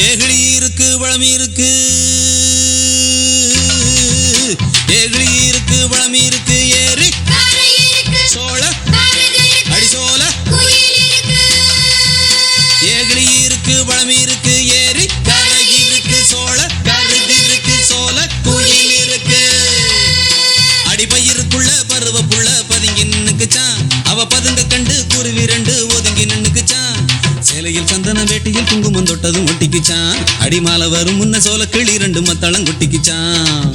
ஏகிழி இருக்கு வளமி இருக்கு ஏகிழி இருக்கு வளமி இருக்கு ஏறி சோழ அடிசோல ஏகிழி இருக்கு வளமி இருக்கு ஏறி கரை இருக்கு சோழ கருது இருக்கு சோல குயில் இருக்கு அடிபயிருக்குள்ள பருவ புள்ள பதுங்கி நின்னுக்குச்சான் அவ பதுங்க கண்டு குருவி ரெண்டு ஒதுங்கி நின்னுக்குச்சான் சேலையில் சந்தன வேட்டியில் குங்குமம் தொட்டதும் ஒட்டிக்குச்சான் அடிமால வரும் முன்ன சோல கிளி ரெண்டு மத்தளம் கொட்டிக்குச்சான்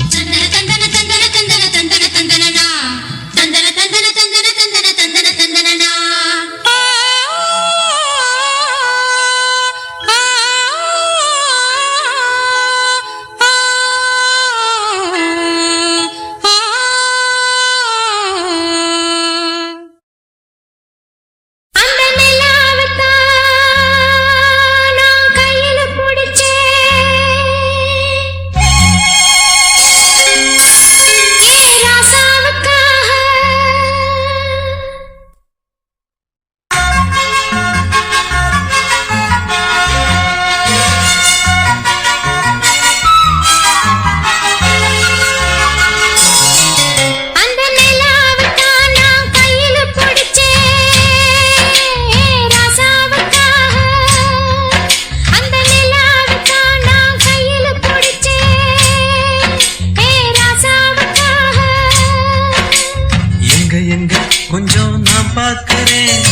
கொஞ்சம் நான் பார்க்கிறேன்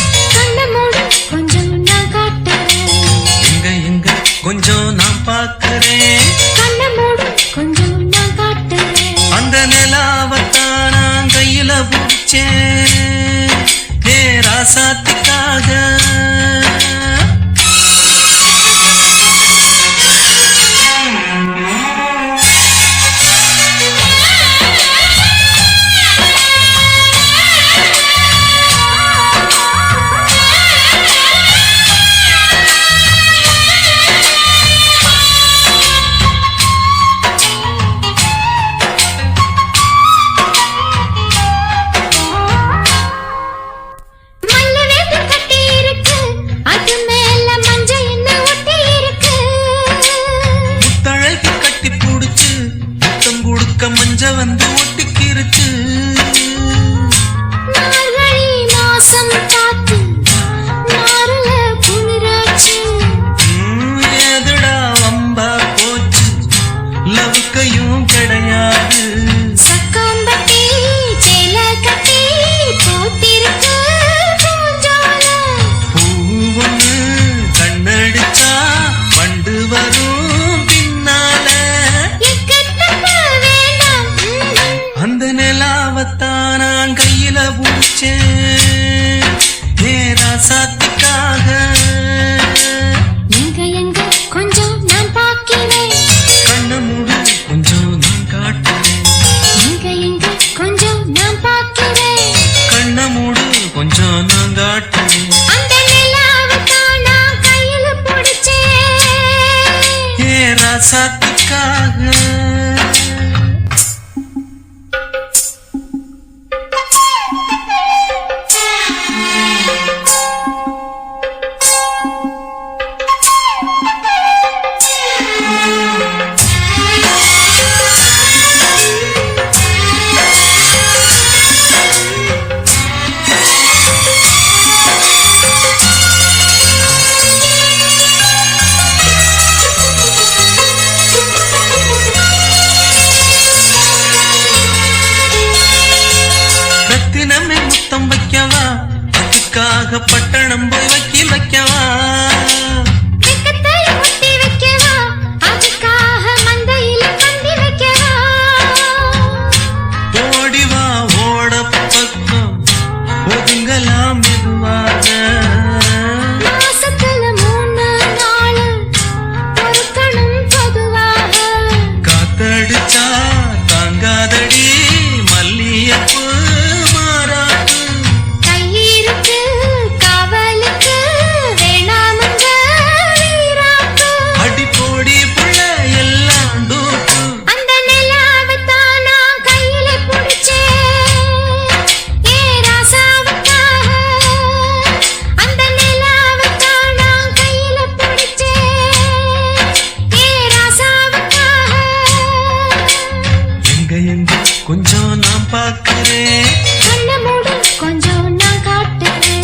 கொஞ்சம் நான் காட்டுறேன் எங்க கொஞ்சம் நான் பார்க்கிறேன் கொஞ்சம் நான் காட்டுறேன் அந்த நிலாவத்தான் நான் கையில பிடிச்சேன் ராசாத்துக்காக மஞ்ச வந்து ஒட்டிக்கிருச்சு மாசம் காத்து நாரல புனிராச்சு எதுடா வம்பா போச்சு லவுக்கையும் கிடையாது சக்கம்பட்டி சேல கட்டி போட்டிருக்கு பூவொன்னு கண்ணடிச்சா வண்டு வரும் பின்னால அந்த நிலாவத்தான் நான் கையில பூச்சேன் ராசாத்துக்காக எங்க கொஞ்சம் நான் பார்க்கிறேன் கண்ண மூடு கொஞ்சம் நான் காட்டுறேன் எங்க கொஞ்சம் நான் பார்க்கிறேன் கண்ண மூடு கொஞ்சம் நான் காட்டுறேன் அந்த நிலாவத்தான் நான் கையில பிடிச்சேன் ராசாத்துக்காக முத்தம் வைக்கவா அதுக்காக பட்டணம் போய் வக்கீல் வைக்கவா வைக்கவா அதுக்காக மந்தையில பந்தி வைக்கவா ஓடிவா ஓட பக்கம் ஒதுங்கலாம் மெதுவாக மாசத்துல 3 நாள் பொறுக்கணும் பொதுவாக காத்தடிச்சா தாங்காதடி மல்லியப்பூ அடி போடி புள்ள எல்லாம் அந்த நிலாவத்தான் எங்க எங்க கொஞ்சம் நான் பார்க்கிறேன், கண்ண மூடு கொஞ்சம் நான் காட்டுறேன்.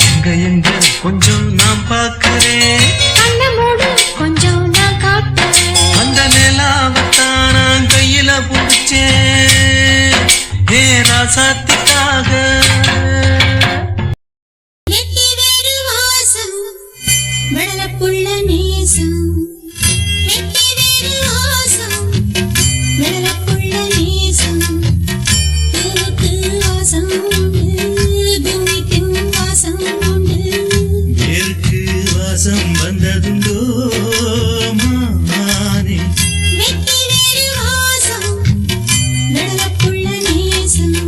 எங்க எங்க கொஞ்சம் நான் பார்க்கிறேன், கண்ண மூடு கொஞ்சம் நான் காட்டுறேன். அந்த நிலாவத்தான் நான் கையில பிடிச்சேன் ஏ ராசாத்திக்காக. எட்டி வேறு வாசம் வெள்ளப்புள்ள நேசம், எட்டி வேறு வாசம் வெள்ளப்புள்ள நேசம். பூவுக்கு வாசம் உண்டு, பூமிக்கு வாசம் உண்டு. ஏற்கு வாசம் வந்ததுண்டோ மானே, எட்டி வேறு வாசம் வெள்ளப்புள்ள நேசம்.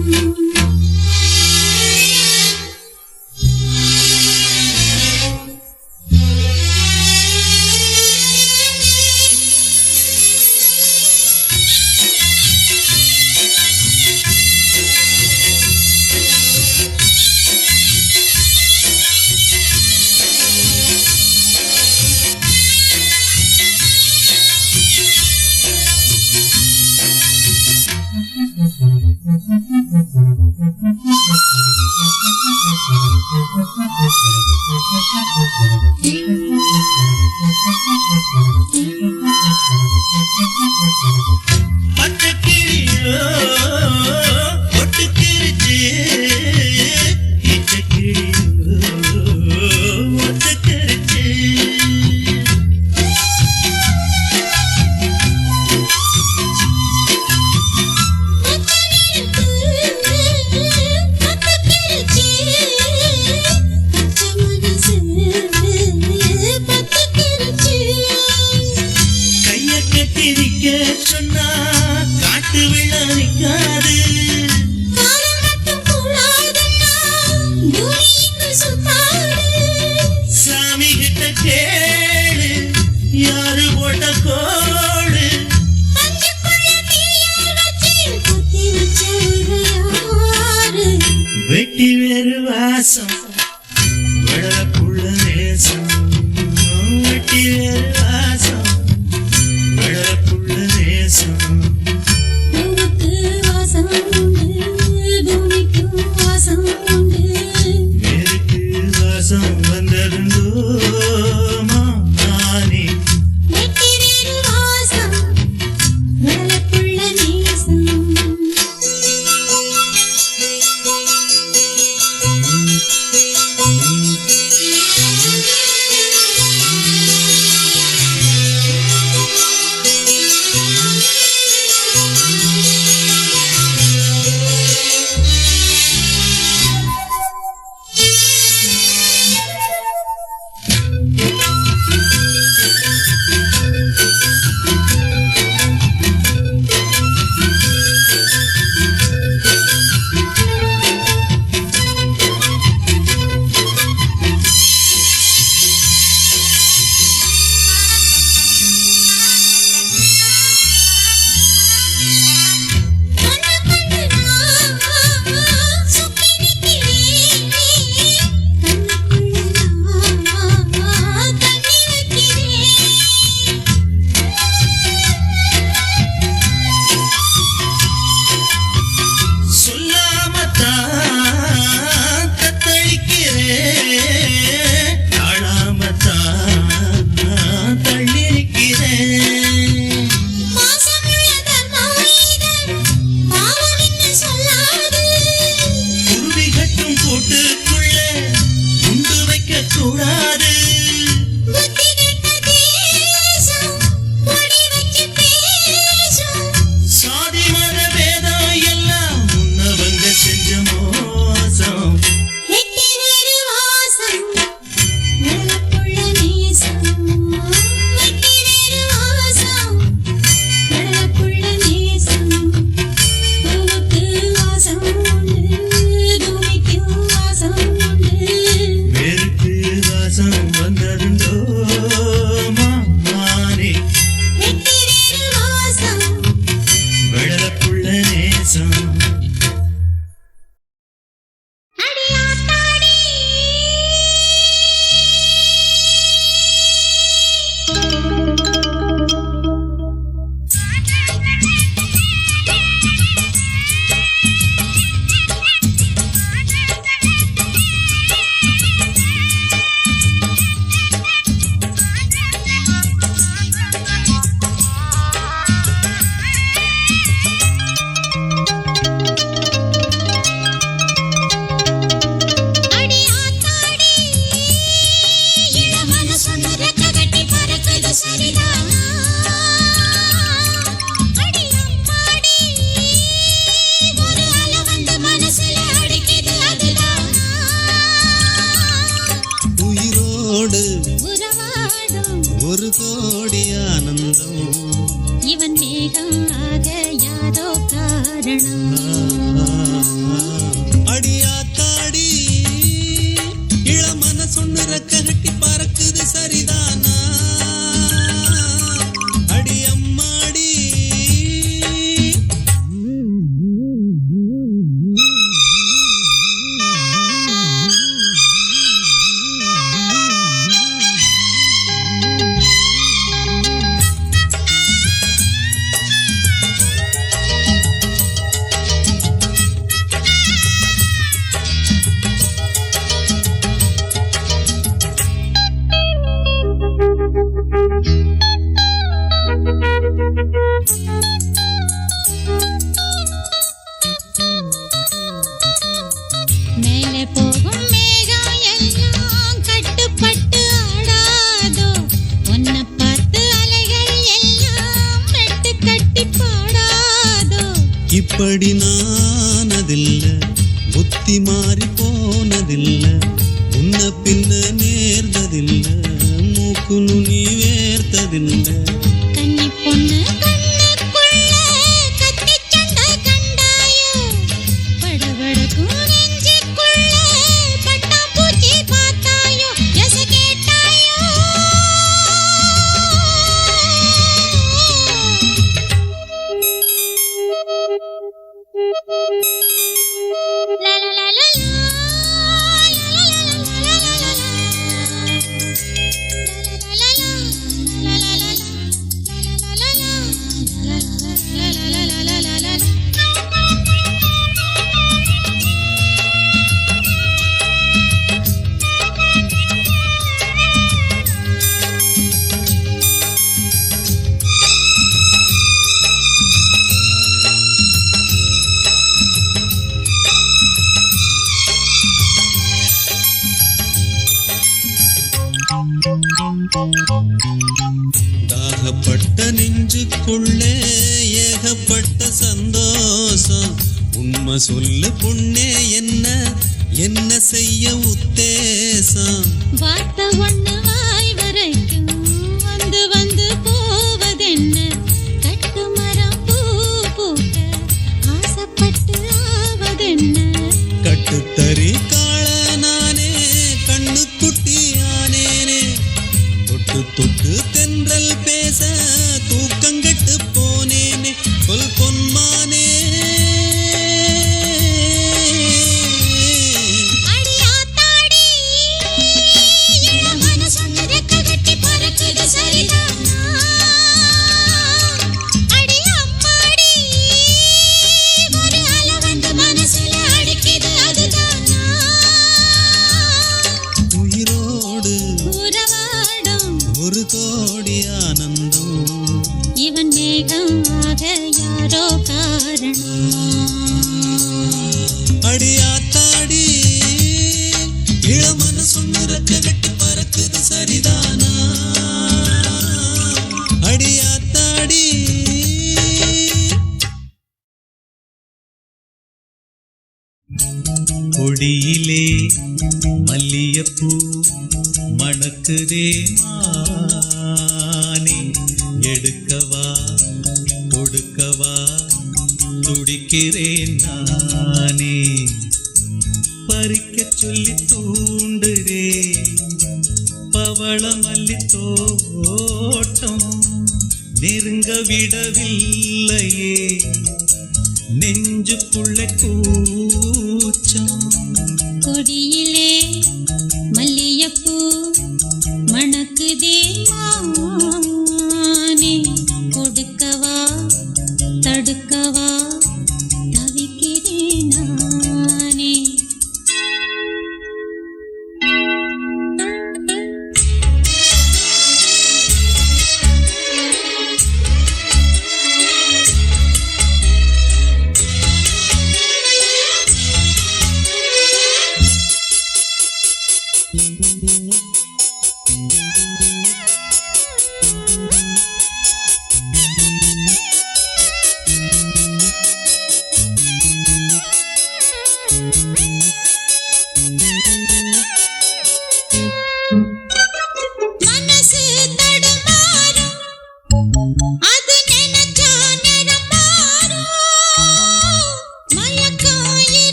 பட்டுக்கிளியோ ஒட்டுக்கிருச்சு, இச்சக்கிளியோ ஒட்டுக்கிருச்சு. கைய கட்டிரிக்க சொன்னா காட்டு வெள்ளம் நிக்காது, சாமி கிட்ட கேளு யாரு போட்ட கோடு. வெட்டி வேறு வாசம் வளரப்புள்ள நேசம், வெட்டி வேறு வாசம் வளரப்புள்ள நேசம். வேருக்கு வாசம் வந்ததுண்டோ மானே, காரணம். அடியாத்தாடி இளமன சொன்னு ரெக்க கட்டி பறக்குது சரிதானா அடி அம்மாடி மேலே போகும் மேகம் எல்லாம் கட்டுப்பட்டு ஆடாதோ, உன்னை பார்த்து அலைகள் எல்லாம் மெட்டு கட்டி பாடாதோ. இப்படி நானதில்ல புத்தி மாறி போனதில்ல உன்ன பின்ன நேர்ந்ததில்ல மூக்கு நுனி வேர்த்ததில்ல கன்னி பொண்ணு கண்ணுக்குள்ள கத்திச் சண்டை கண்டாயோ, படபடக்கும் நெஞ்சுக்குள்ள பட்டாம்பூச்சி பார்த்தாயோ, எச கேட்டாயோ. லா லா லா லா லா, லா லா லா லா லா லா லா. தாகப்பட்ட நெஞ்சுக்குள்ளே ஏகப்பட்ட சந்தோஷம் உண்மை சொல்லு பொண்ணே என்ன செய்ய உத்தேசம் வார்த்தை ஒண்ணு வாய் வரைக்கும் வந்து வந்து போவதென்ன, கட்டு மரம் பூ பூக்க ஆசைப்பட்டு ஆவதென்ன. கட்டுத்தறி காள நானே கண்ணு குட்டியானேனே தொட்டு தொட்டு தென்றல் பேச தூக்கங்கெட்டு போனேனே சொல் பொன்மானே அடியாத்தாடி இளமன சொன்ன ரெக்க கட்டி பறக்குது சரிதானா, அடி அம்மாடி ஒரு அலை வந்து மனசுல அடிக்குது அதுதானா, உயிரோடு உறவாடும் ஒரு கோடி ஆனந்தம் இவன் மேகம் ஆக யாரோ காரணம். அடியாத்தாடி இளமன சொன்னு ரெக்க கட்டி பறக்குது சரிதானா அடியாத்தாடி கொடியிலே மல்லியப்பூ மணக்குதே மானே எடுக்கவா கொடுக்கவா துடிக்கிறேன் நானே பறிக்க சொல்லி தூண்டுதே பவள மல்லி தோட்டம் நெருங்க விடவில்லையே நெஞ்சுக்குள்ள கூச்சம் கொடியிலே மல்லியப்பூ மணக்குதே மானே கொடுக்கவா தடுக்கவா தவிக்கிறேன் நானே.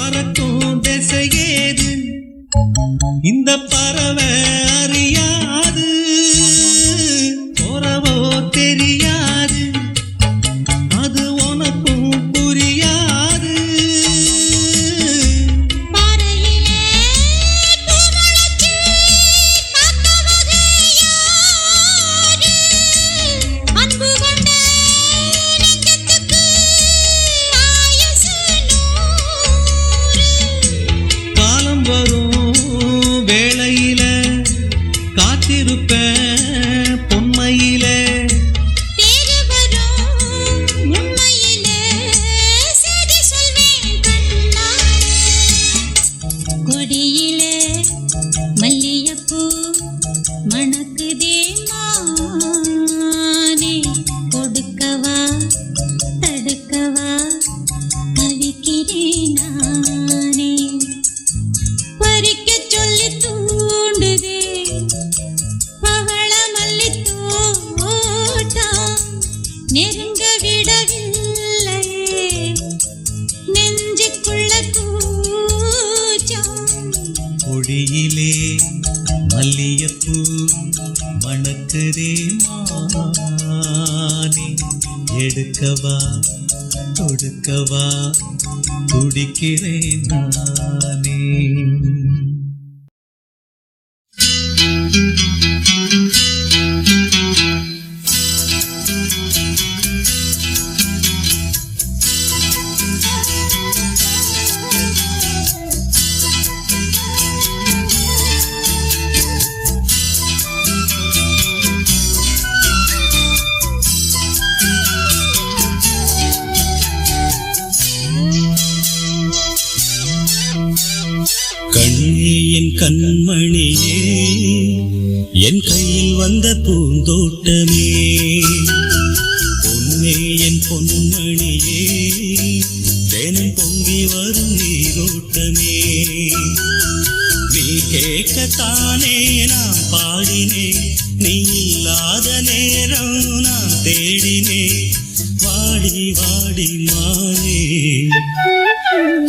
பறக்கும் திசையேது இந்த பறவை அறியாது போறவோ தெரியாது அது உனக்கும் புரியாது பாறையிலே பூமுளைச்சு காத்தவகை யாரு அன்பு கொண்ட நெஞ்சத்துக்கு ஆயுசு 100 காலம் வரும் வேளையில காத்திருப்ப பொன்மையில தேடி வரும் உண்மையிலே செய்தி சொல்வேன் கண்ணாலே கொடியிலே மல்லிகைப்பூ மணக்குதே மானே கொடுக்கவா தடுக்கவா தவிக்கிறேன் நானே பறிக்க சொல்லி தூண்டுதே பவள மல்லி தோட்டம் நெருங்க விடவில்லையே நெஞ்சுக்குள்ள கூச்சம் கொடியிலே மல்லிகைப்பூ மணக்குதே மானே எடுக்கவா கொடுக்கவா துடிக்கிறேன் நானே கண்ணே என் கண்மணியே என் கையில் வந்த பூந்தோட்டமே பொன்னே என் பொன்மணியே தினம் பொங்கி வரும் நீரோட்டமே நீ கேட்கத்தானே நான் பாடினேன் நீ இல்லாத நேரம் நான் தேடினேன் வாடி வாடி மானே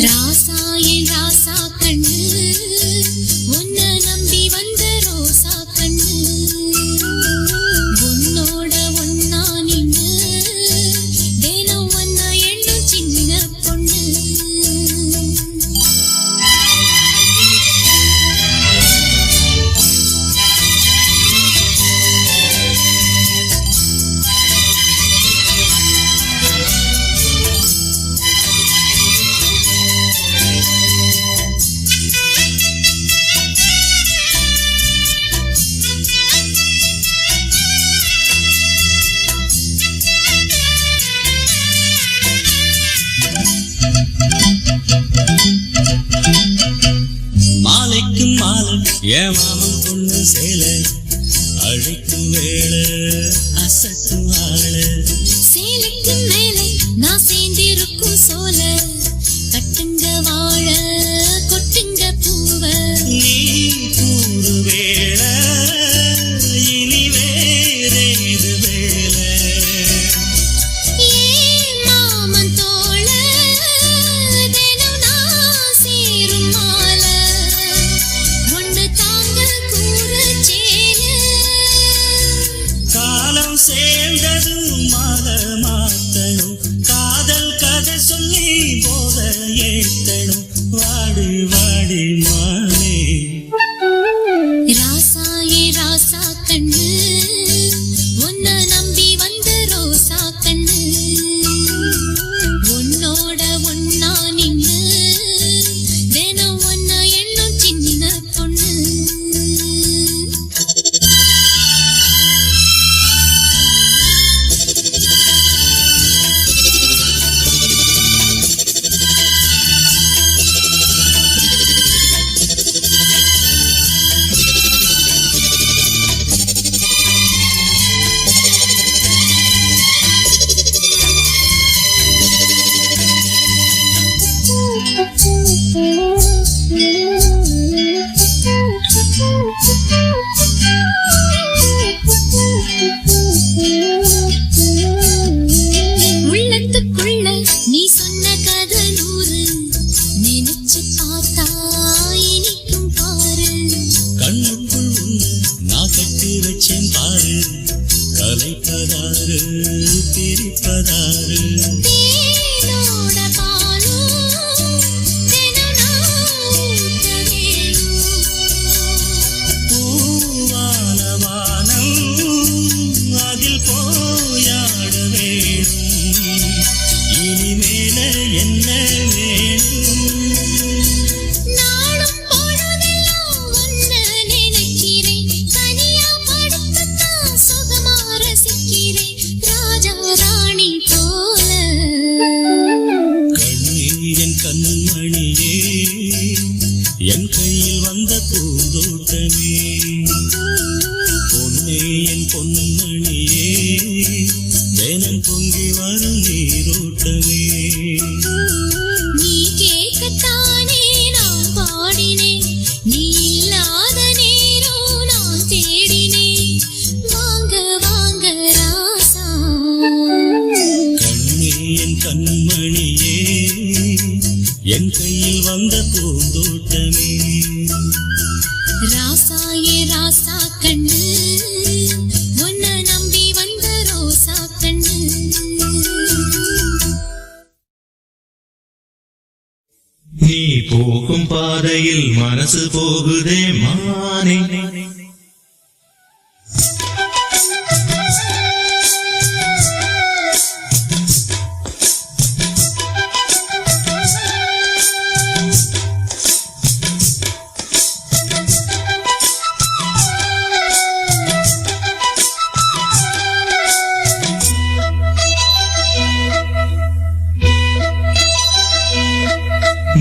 ராசா என் ராசா கண்ணு உன்னை நம்பி வந்த ரோசா கண்ணு உன்னோட ஒன்னா நின்னு தினம் ஒன்னா எண்ணும் சின்ன பொண்ணு மாலைக்கும் மாலை என் மாமன் பொண்ணு சேலை அழைக்கும் வேளை அசத்தும் ஆளை சேலைக்கு மேலே நான் சேர்ந்திருக்கும் சோல கட்டுங்க வாழ கொட்டுங்க பூவ நீ கூறு வேளை இனி வேறேது வேலை ஏன் மாமன் தோள தினம் நான் சேரும் மாலை ஒன்று தாங்க கூற சேல காலம் சேர்ந்ததும் மாத மாத்தணும் காதல் கதை சொல்லி போத ஏத்தணும் வாடி வாடி மானே ராசா ஏ ராசா கண்ணு உன்னை நம்பி வந்த ரோசா கண்ணு உன்னோட ஒன்னா நின்னு தினம் ஒன்னா எண்ணும் சின்ன பொண்ணு உள்ளத்துக்குள்ள நீ சொன்ன கதை 100 நினைச்ச என்ன வேணும்? நாளும் பொழுதெல்லாம் உன்னை நினைக்கிறேன். தனியா படுத்துத்தான் சுகமா ரசிக்கிறேன். ராஜா ராணி போல. கண்ணீரின் கண்மணியே, என் கையில் வந்த பூந்தோட்டமே, பொன்னே என் பொன்மணியே, வேனம் பொங்கி வரும் நீரோட்டமே. நீ கேட்கத்தானே நான் பாடினேன். நீ இல்லாத நேரம் நான் தேடினேன். வாங்க வாங்க ராசா. கண்ணே என் கண்மணியே, என் கையில் வந்த பூந்தோட்டமே. ராசா ஏ ராசா கண்ணு, உன்னை நம்பி வந்த ரோசா கண்ணு. நீ போகும் பாதையில் மனசு போகுதே மானே.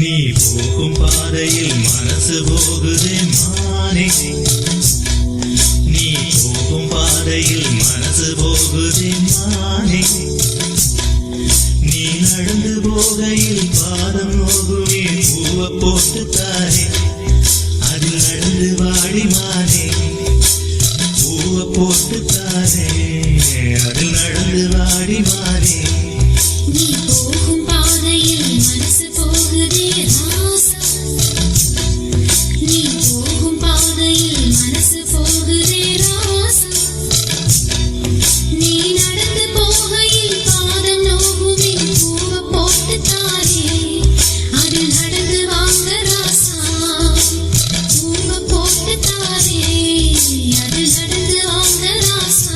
நீ போகும் பாதையில் மனசு போகுதே மானே. நீ போகும் பாதையில் மனசு போகுதே மானே. நீ நடந்து போகையில் பாதம் நோகுமே பூவை போட்டு தானே. அதில் நடந்து வாடி மானே, பூவை போட்டு தானே. அதில் நடந்து வாடி மானே. நீ போகும் பாதையில் மனசு போகுதே ராசா. நீ போகும் பாதையில் மனசு போகுதே ராசா. நீ நடந்து போகையில் பாதம் நோகுமே பூவை போட்டு தாரே. அதில் நடந்து வாங்க ராசா. பூவை போட்டு தாரே. அதில் நடந்து வாங்க ராசா.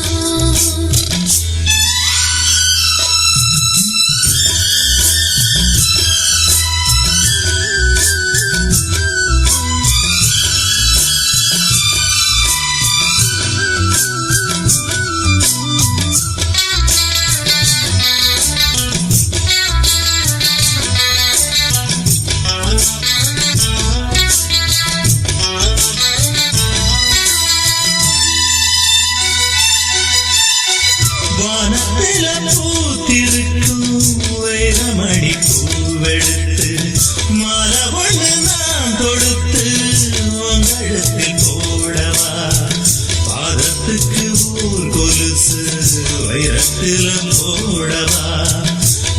வானத்தில பூத்திருக்கும் வைரமணி பூவெடுத்து மாலை ஒண்ணு நான் தொடுத்து உங்களிடத்தில் போடவா. பாதத்துக்கு ஊர் கொலுசு வைரத்தில போடவா.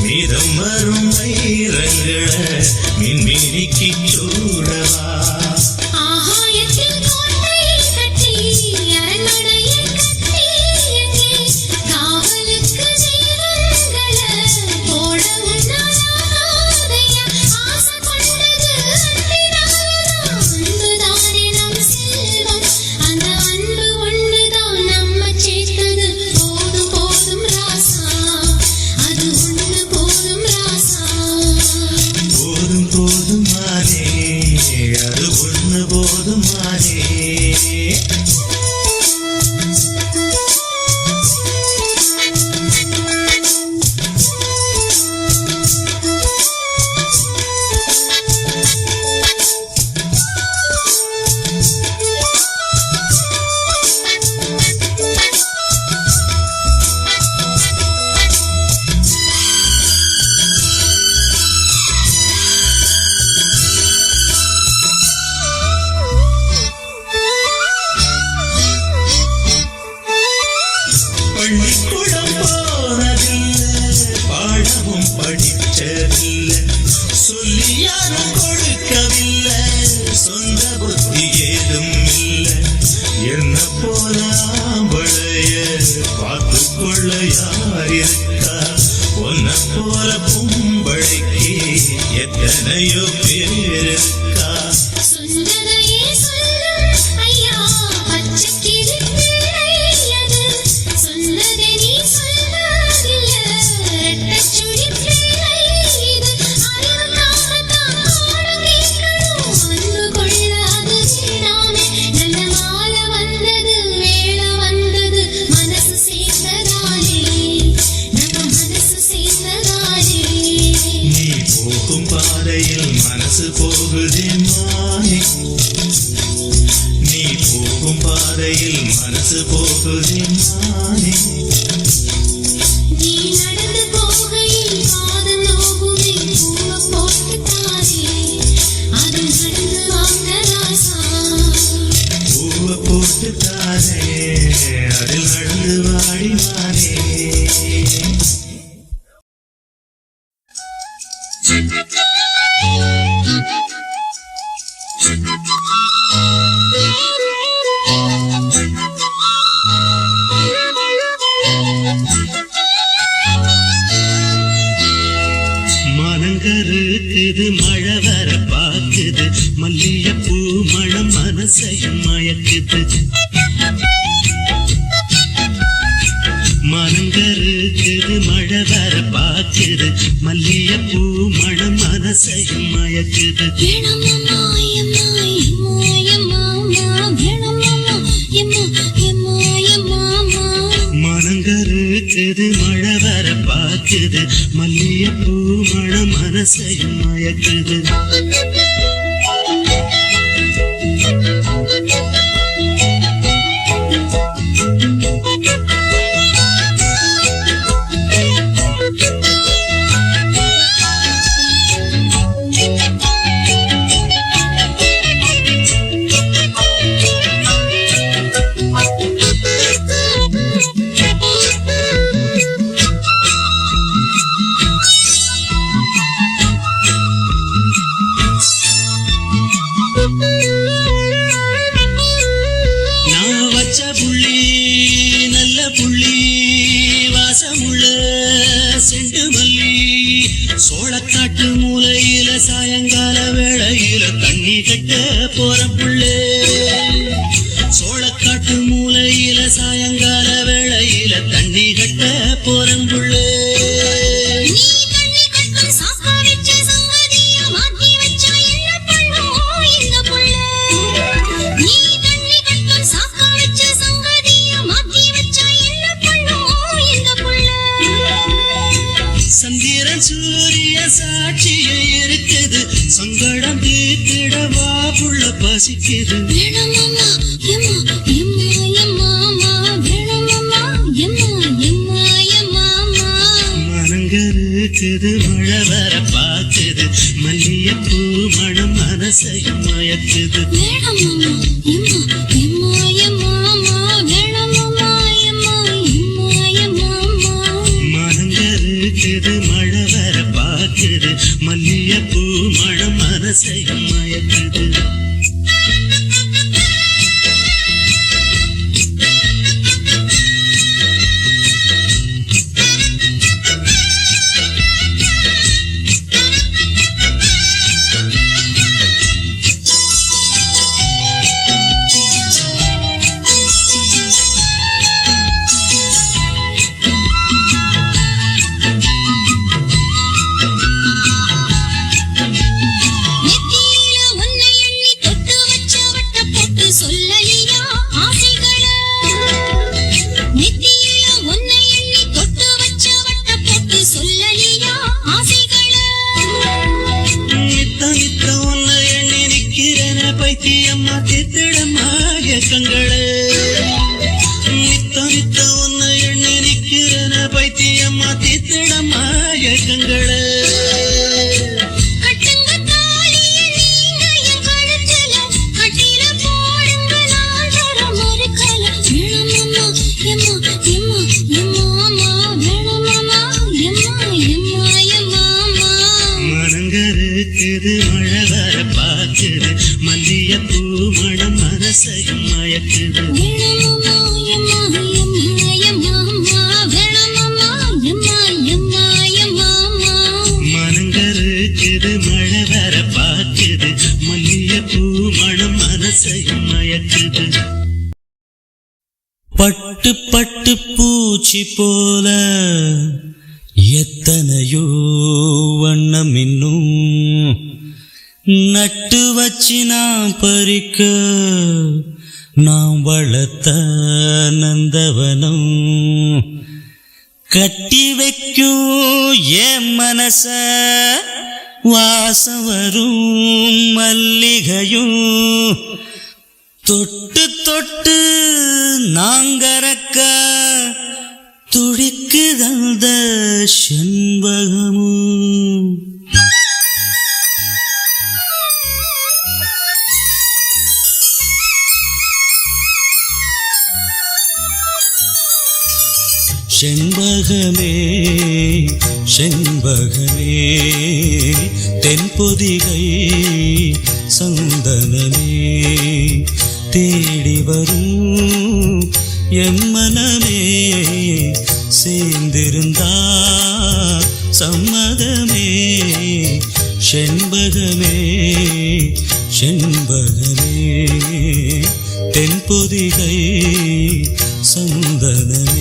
மீதம் வரும் வைரங்களை மின்மினிக்கு சூடவா. ஆகாயத்தில் கோட்டையை கட்டி அரண்மனையை கட்டி எங்கே காவலுக்கு ஜீவன்களை போட உன்னாலாதையா. ஆசை கொண்டது அன்பினாலதான். அன்புதானே நம் செல்வம். அந்த அன்பு ஒண்ணுதான் நம்ம சேர்த்தது. போதும் போதும் ராசா, அது ஒண்ணு போதும் ராசா. போதும் போதும் மானே, அது ஒண்ணு போதும் மானே. பள்ளிக்கூடம் போனதில்லை, பாடமும் படிச்சதில்லை, சொல்லி யாரும் கொடுக்கவில்லை, சொந்த புத்தி ஏதும் இல்லை. என்ன போல ஆம்பளைய பார்த்து கொள்ள யார் இருக்கா? உன்னை போல பொம்பளைக்கு எத்தனையோ பேர் இருக்கா? சொன்னதையே சொல்லும் ஐயா பச்சைக்கிளி பிள்ளையது. சொன்னதை நீ சொல்வதில்லை ரெட்டச்சுழி பிள்ளை இது. போகும் பாதையில் மனசு போகுதே மானே நீ போகும் பாதையில் மனசு போகுதே மானே நீ நடந்து போகையில் காதல் நோகுமே பூவை போட்டு தாரே அது நடந்து வாங்க ராசா பூவை போட்டு தாரே அதில் நடந்து வாடி மானே மனங்கருக்குது மழை வர பாக்குது மல்லிகைப்பூ மணம் மனசையும் மயக்குது மனங்கருக்குது மழை வர பாக்குது மல்லிகைப்பூ மணம் மனசையும் மயக்குது மனங்கருக்குது மழை வர பாக்குது மல்லிகைப்பூ மணம் மனசையும் மயக்குது சோளக்காட்டு மூலையில சாயங்கால வேளையில தண்ணி கட்ட போற புள்ளே சோளக்காட்டு மூலையில சாயங்கால வேளையில தண்ணி கட்ட போற புள்ளே சந்திரன் சூரிய சாட்சிய இருக்குது சங்கடம் தீர்த்திடவா புள்ள பசிக்குது மனங்கருக்குது மழை வர பாக்குது மல்லிகைப்பூ மணம் மனசையும் மயக்குது மனங்கருக்குது மழை வர பாக்குது மல்லிகைப்பூ மணம் மனசையும் மயக்குது பைத்தியம்மா தித்திடம்மா ஏக்கங்களே நித்த நித்த ஒன்ன எண்ணி நிக்கிறன பைத்தியம்மா தித்திடம்மா ஏக்கங்களே மனங்கருக்குது மழை வர பாக்குது மல்லிகைப்பூ மணம் மனசையும் மயக்குது மனங்கருக்குது மழை வர பாக்குது மல்லிகைப்பூ மணம் மனசையும் மயக்குது பட்டு பட்டு பூச்சி போல எத்தனையோ வண்ணம் இன்னும் நட்டு வச்சு நாம் பறிக்க நாம் வளர்த்த நந்தவனம் கட்டி வைக்கும் என் மனச வாசம் வரும் மல்லிகையும் தொட்டு தொட்டு நாங்கறக்க துடிக்குதந்த செண்பகமும். செண்பகமே செண்பகமே தென்பொதிகை சந்தனமே தேடி வரும் என் மனமே சேர்ந்திருந்தா சம்மதமே. செண்பகமே செண்பகமே தென்பொதிகை சந்தனமே.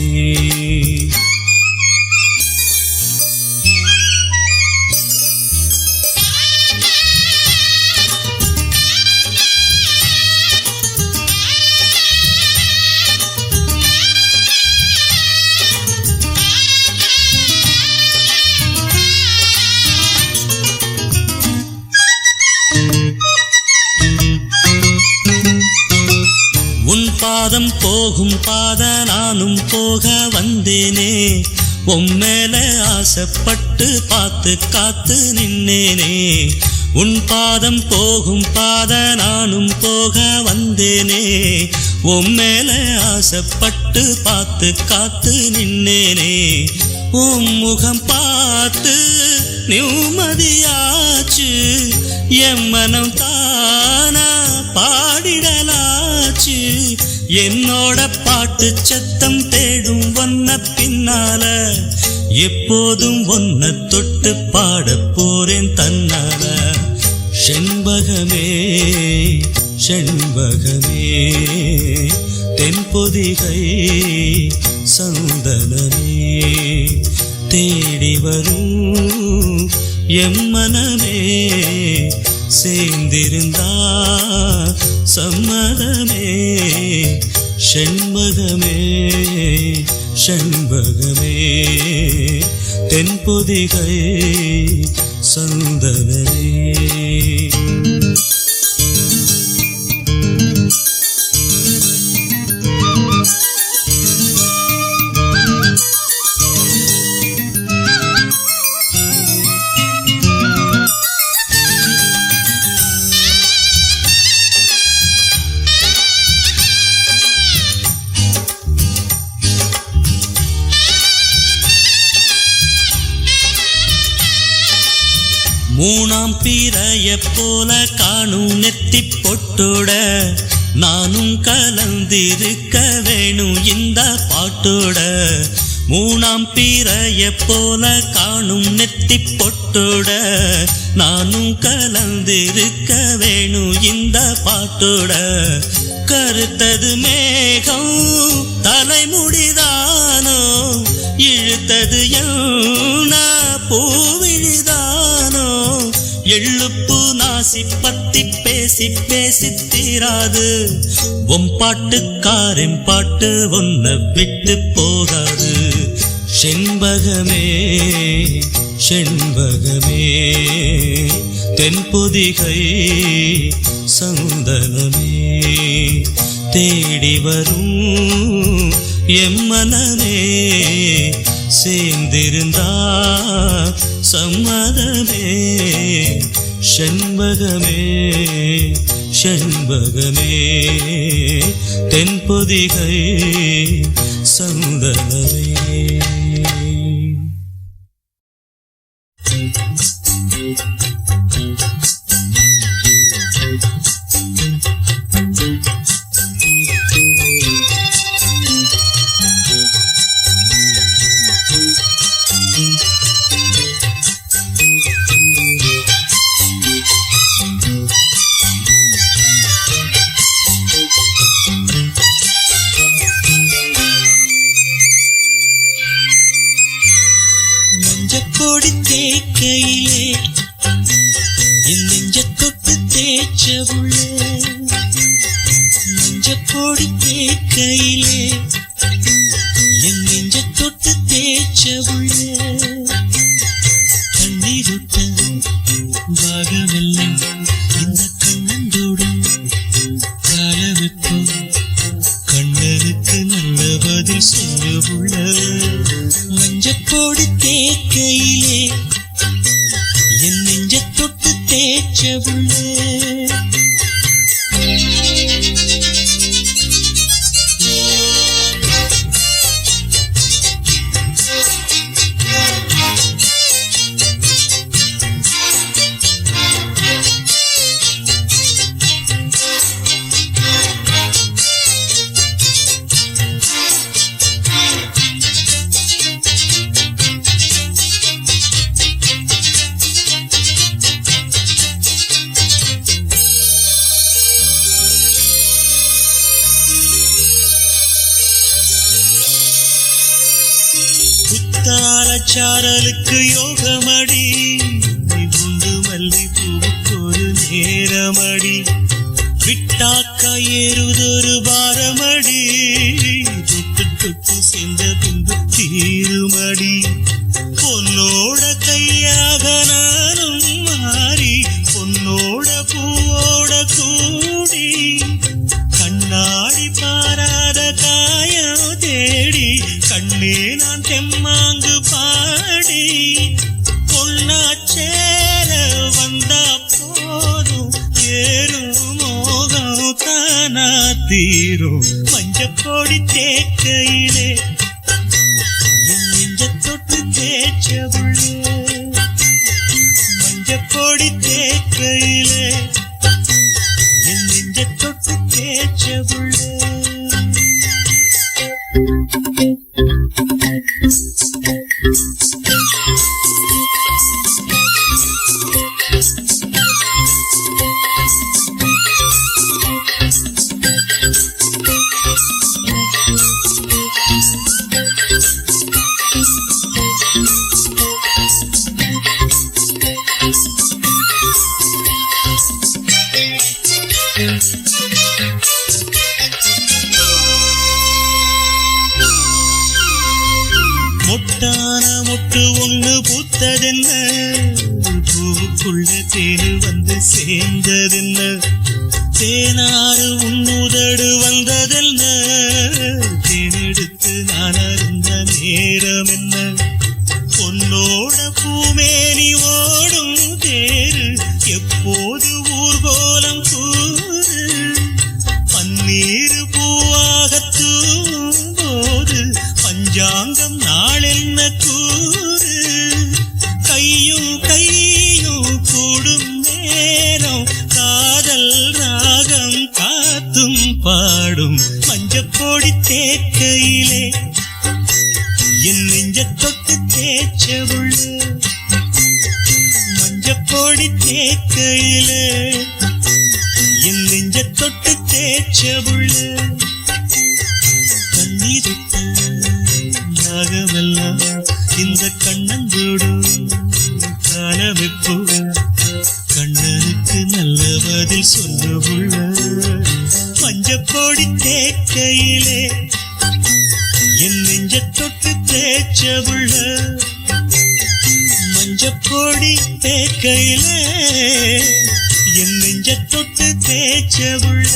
பாதம் போகும் பாத நானும் போக வந்தேனே. உம்மேல ஆசைப்பட்டு பார்த்து காத்து நின்னேனே. உன் பாதம் போகும் பாத நானும் போக வந்தேனே. உம்மேல ஆசைப்பட்டு பார்த்து காத்து நின்னேனே. உன் முகம் பார்த்து நிம்மதியாச்சு. என் மனம் தானா பாடிடலாச்சு. என்னோட பாட்டு சத்தம் தேடும் ஒன்ன பின்னால. எப்போதும் ஒன்ன தொட்டு பாட போறேன் தன்னால. செண்பகமே செண்பகமே தென்பொதிகை சந்தனமே தேடி வரும் எம் மனமே சேர்ந்திருந்தா சம்மதமே. செண்பகமே செண்பகமே தென்பொதிகை சந்தனமே. மூணாம் பிறைய போல காணும் நெத்தி பொட்டோட நானும் கலந்திருக்க வேணும் இந்த பாட்டோட. மூணாம் பிறைய போல காணும் நெத்தி பொட்டோட நானும் கலந்திருக்க வேணும் இந்த பாட்டோட. கருத்தது மேகம் தலைமுடிதானோ இழுத்தது யமுனா பூவிழிதானோ. எள்ளுப்பு நாசி பத்தி பேசி பேசி தீராது. உன் பாட்டுக்காரன் பாட்டு ஒன்ன விட்டு போகாது. செண்பகமே செண்பகமே தென்பொதிகை சந்தனமே தேடி வரும் எம் மனமே சேர்ந்திருந்தா சம்மதமே. செண்பகமே செண்பகமே தென்பொதிகை சந்தனமே. நெஞ்சக்கோடி தேக்கையிலே என் நெஞ்ச தொட்டு தேய்ச்ச உள்ளே. நெஞ்சக்கோடி தேக்கையிலே என் நெஞ்ச தொட்டு தேய்ச்ச உள்ளே. கண்ணீருட்ட ராகமெல்லாம் இந்த கண்ணந்தோடும் காலமிப்போ கண்ணனுக்கு நல்ல பதில் சொல்ல உள்ள மஞ்சப்போடு தேக்கையிலே என் நெஞ்ச தொட்டு தேய்ச்ச உள்ள சாரலுக்கு யோகமடி குண்டு மல்லி பூவுக்கு ஒரு நேரமடி விட்டாக்கா ஏறுதொரு பாரமடி தொட்டு தொட்டு சேர்ந்த பின்பு தீருமடி பொன்னோட கையாக நானும் மாறி பொன்னோட பூவோட கூடி கண்ணாடி பாராத காயம் தேடி கண்ணே நான் தெம்மாங்கு பாடி பொன்னா சேர வந்தா போதும் ஏறும் மோகம் தானா தீரும் மஞ்சப்பொடி தேக்கையிலே என் நெஞ்ச தொட்டு தேய்ச்ச புள்ளே மஞ்சப்பொடி தேக்கையிலே என் நெஞ்ச தொட்டு தேய்ச்ச புள்ளே மொட்டான மொட்டு ஒண்ணு பூத்ததென்ன பூவுக்குள்ள தேனு வந்து சேர்ந்ததென்ன தேனாறு உன்னுதடு வந்ததென்ன தேனெடுத்து நான் அருந்த நேரம் என்ன பொன்னோட பூமேனி ஓடும் தேரு எப்போது ஊர்கோலம் கூறு பன்னீர் பூவாக தூம்போது பஞ்சாங்கம் நாளென்ன கூறு கையும் கையும் கூடும் நேரம் காதல் ராகம் காத்தும் பாடும் மஞ்சப்பொடி தேக்கையிலே என் நெஞ்ச தொட்டு தேய்ச்ச உள்ள மஞ்சப்பொடி தேக்கையிலே என் நெஞ்ச தொட்டு தேய்ச்ச உள்ள கண்ணீருக்கு ராகமெல்லாம் இந்த கண்ணந்தோடும் காலமிப்போ கண்ணனுக்கு நல்ல பதில் சொல்ல உள்ள மஞ்சப்பொடி தேக்கையிலே என் நெஞ்ச தொட்டு தேய்ச்ச உள்ள மஞ்சப்பொடி தேக்கையிலே என் நெஞ்ச தொட்டு தேய்ச்ச உள்ள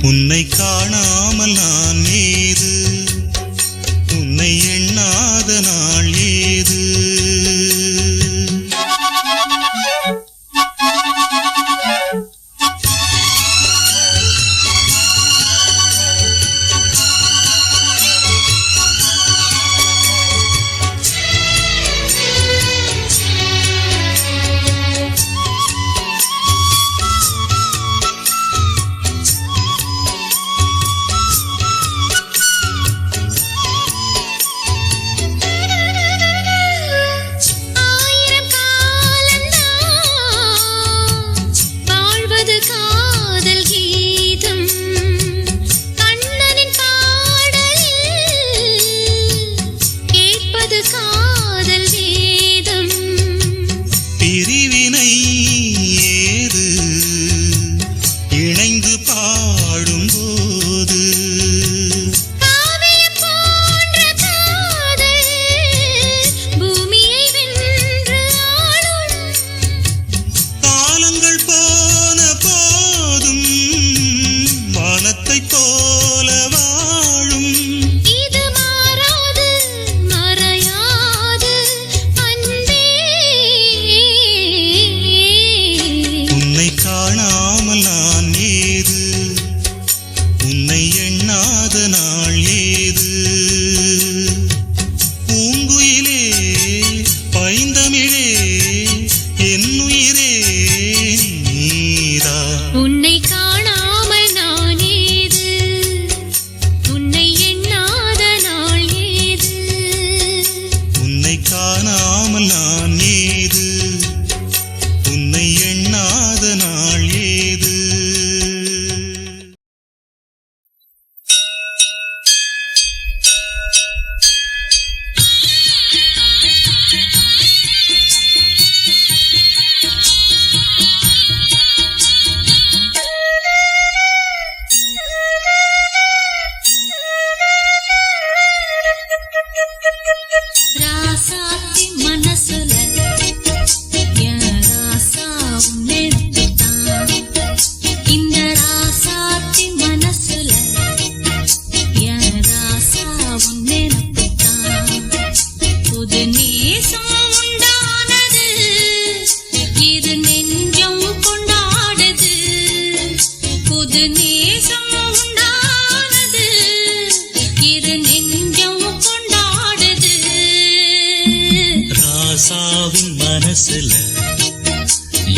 உன்னை காணாமல் நான் ஏது, உன்னை எண்ணாத நாள் ஏது. ராசாவின் மனசுல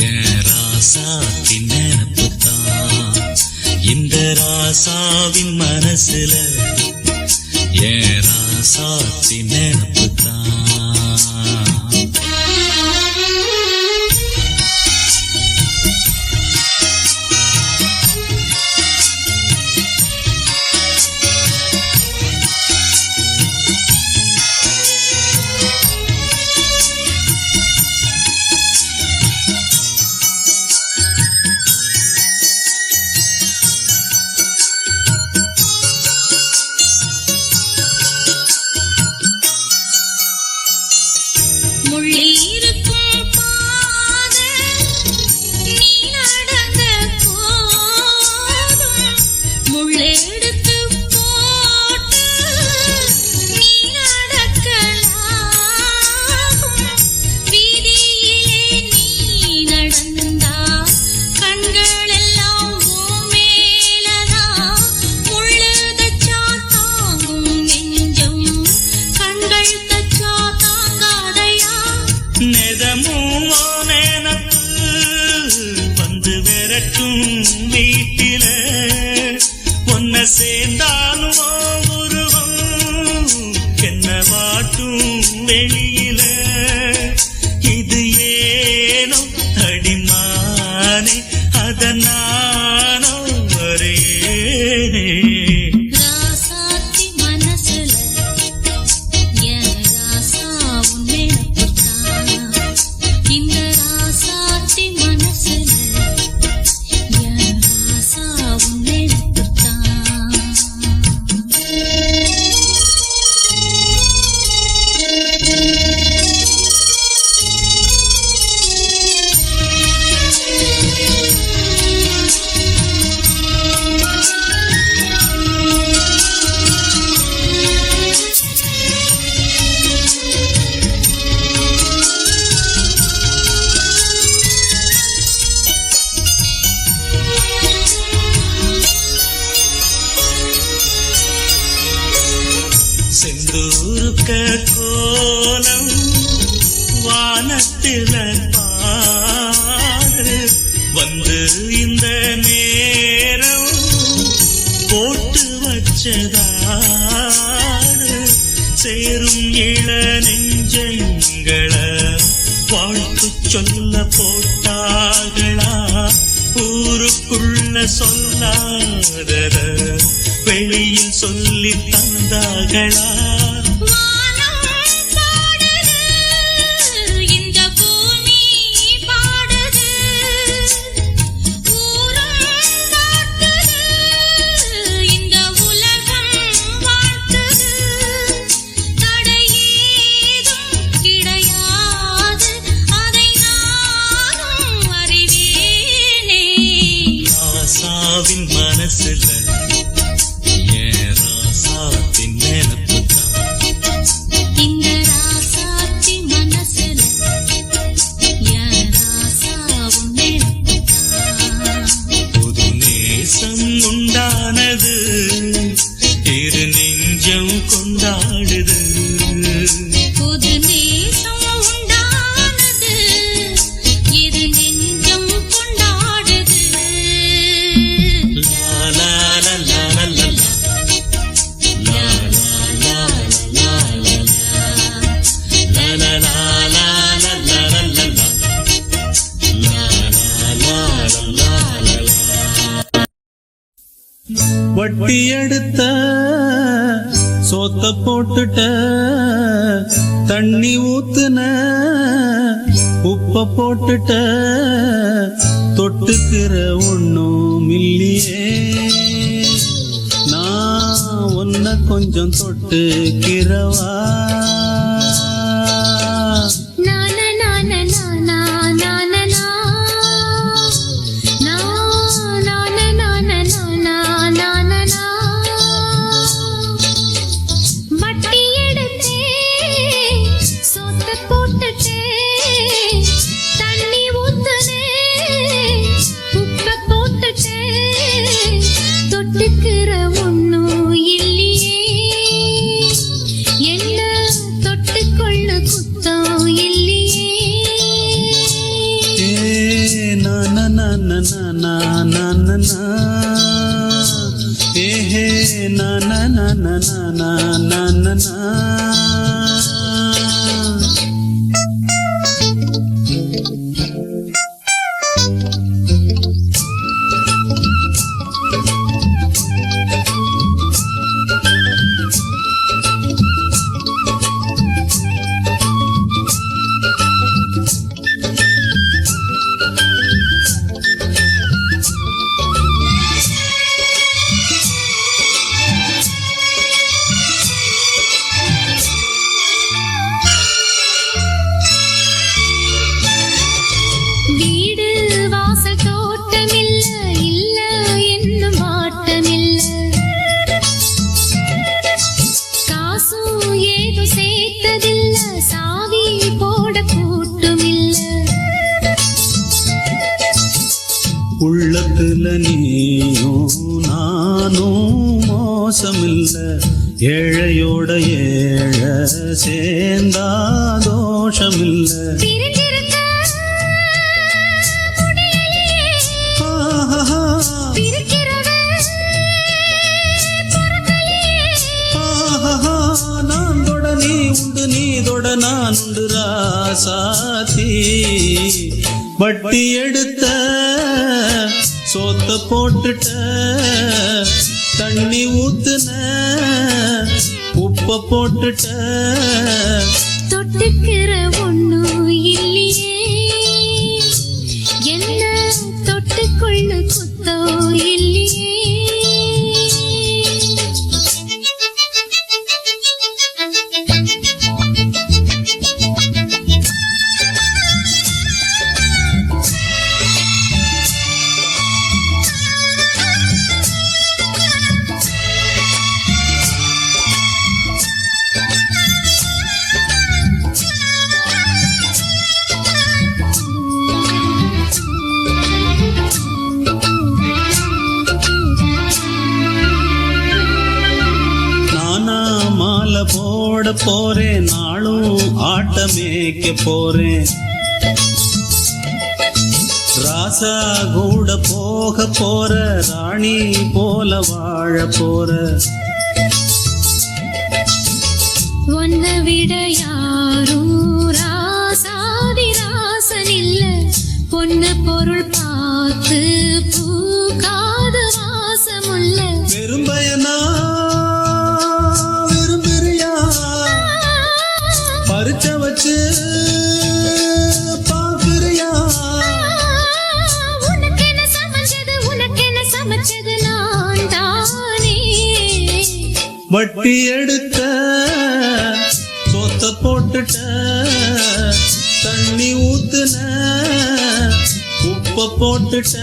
என் ராசாவின் நினப்புத்தான். இந்த ராசாவின் மனசுல என் ராசாவின் நினப்புத்தான். வீட்டில ஒன்ன சேர்ந்தாலும் உருவம் என்ன வாட்டும் வெளியில. இது ஏனோ அடிமானே அதனானோ வரேனே. கட்டில பாரு வந்து இந்த நேரம் போட்டு வச்சதாரு சேரும் இள நெஞ்சங்கள வாழ்த்து சொல்ல போட்டார்களா ஊருக்குள்ள சொல்லாதத வெளியில் சொல்லி தந்தார்களா மனசுல ஏன் ராசாத்தின் நினைப்புதான் இந்த ராசாத்தி மனசுல என் ராசாவும் நினைப்புதான் புது நேசம் உண்டானது இரு நெஞ்சம் கொண்டாடுது புது நேசம் உண்டானது இரு நெஞ்சம் கொண்டாடுது வட்டி எடுத்த சோத்த போட்டுட்ட தண்ணி ஊத்துன உப்ப போட்டுட்ட தொட்டுக்கிற ஒண்ணும் இல்லையே நான் உன்னை கொஞ்சம் தொட்டுக்கிறவா உள்ளத்துல நீயும் நானும் மோசமில்ல ஏழையோட ஏழை சேர்ந்தா தோஷமில்ல நான் தொட நீ உண்டு நீ தொட நான் உண்டு ராசாத்தி வட்டி எடுத்த சோத்த போட்டுட்ட தண்ணி ஊத்துன உப்ப போட்டுட்ட தொட்டுக்கிற ஒண்ணும் இல்லையே என்ன தொட்டுக்கொள்ள குத்தோ இல்லையே போட போறேன் நாளும் ஆட்ட மேய்க்க போறேன் ராசா கூட போக போற ராணி போல வாழ போற உன்னை விட யாரும் ராசாதி ராசன் இல்ல பொண்ணு பொருள் பார்த்து பூக்காத வாசமுள்ள விரும்பயனா விரும்புறியா பறிச்ச வச்சு பாக்குறியா உனக்கென சமைச்சது நான் தானே வட்டி எடுத்த சொத்த போட்டுட்ட தண்ணி ஊத்துன உப்ப போட்டுட்ட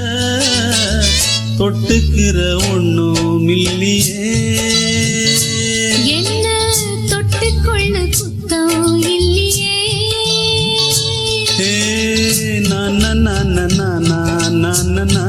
தொட்டுக்கிற ஒண்ணும் இல்லையே என்ன தொட்டுக்கொள்ள குத்தம் இல்லையே ஹே நானா நானா நானா நானா நானா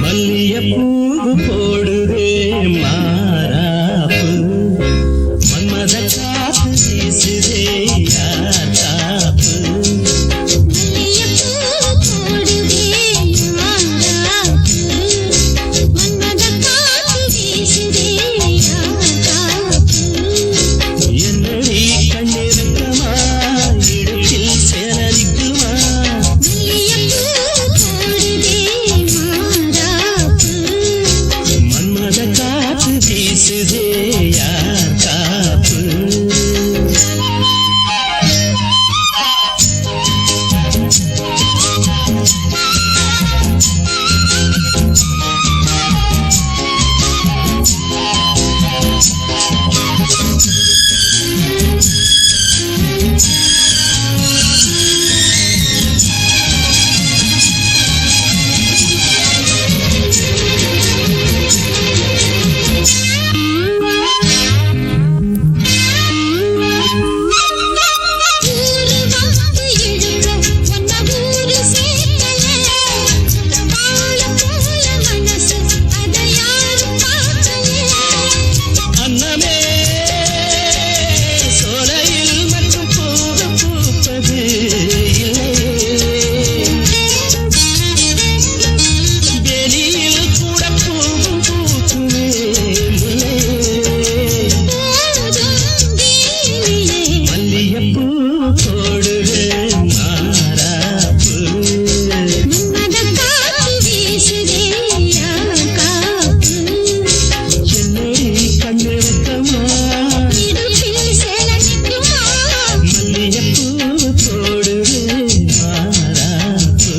மல்லியப்பூ போடுதே மாறாப்பு மன்மத காத்து வீசுதே யாத்தாப்பு என்னடி கண்ணிருக்குமா இடுப்பில் சேலரிக்குமா மன்மத காத்து வீசுதே யாத்தாப்பு அன்னமே சோலையில் மட்டும் பூவு பூப்பது இல்லையே வெளியில் கூட பூவும் பூக்குமே மல்லியப்பூ போடுவே மாறாப்பு என்னடி கண்ணிருக்கமா மல்லியப்பூ போடுவே மாறாப்பு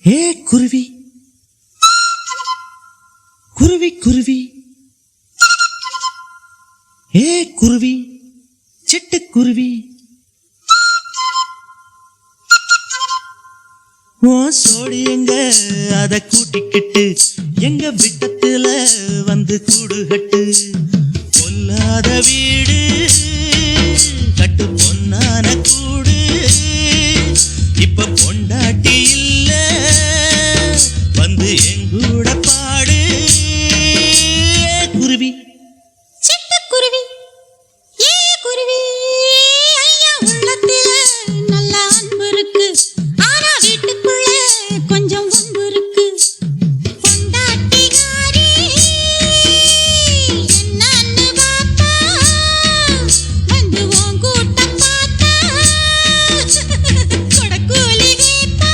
ஏ குருவி குருவி குருவி ஏ குருவி சிட்டுக்குருவி ஓ சோடி எங்க அத கூட்டிக்கிட்டு எங்க விட்டத்துல வந்து கூடு கட்டு பொல்லாத வீடு கட்டு பொன்னான கூடு இப்ப பொண்டாட்டி இல்ல வந்து எங்கூட பாடு குருவி சிட்டுக்குருவி ஏ குருவி ஐயா உள்ளத்தில நல்ல அன்பு இருக்கு ஆனா வீட்டுக்குள்ள கொஞ்சம் வம்பு இருக்கு பொண்டாட்டிகாரி என்னன்னு பாப்பா வந்து உன் கூட்டம் பார்த்தா கொடக்கூலி கேப்பா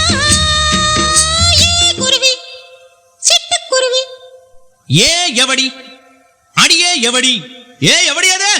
ஏ குருவி சிட்டுக்குருவி ஏ எவடி அடியே எவடி ஏ எவடி அது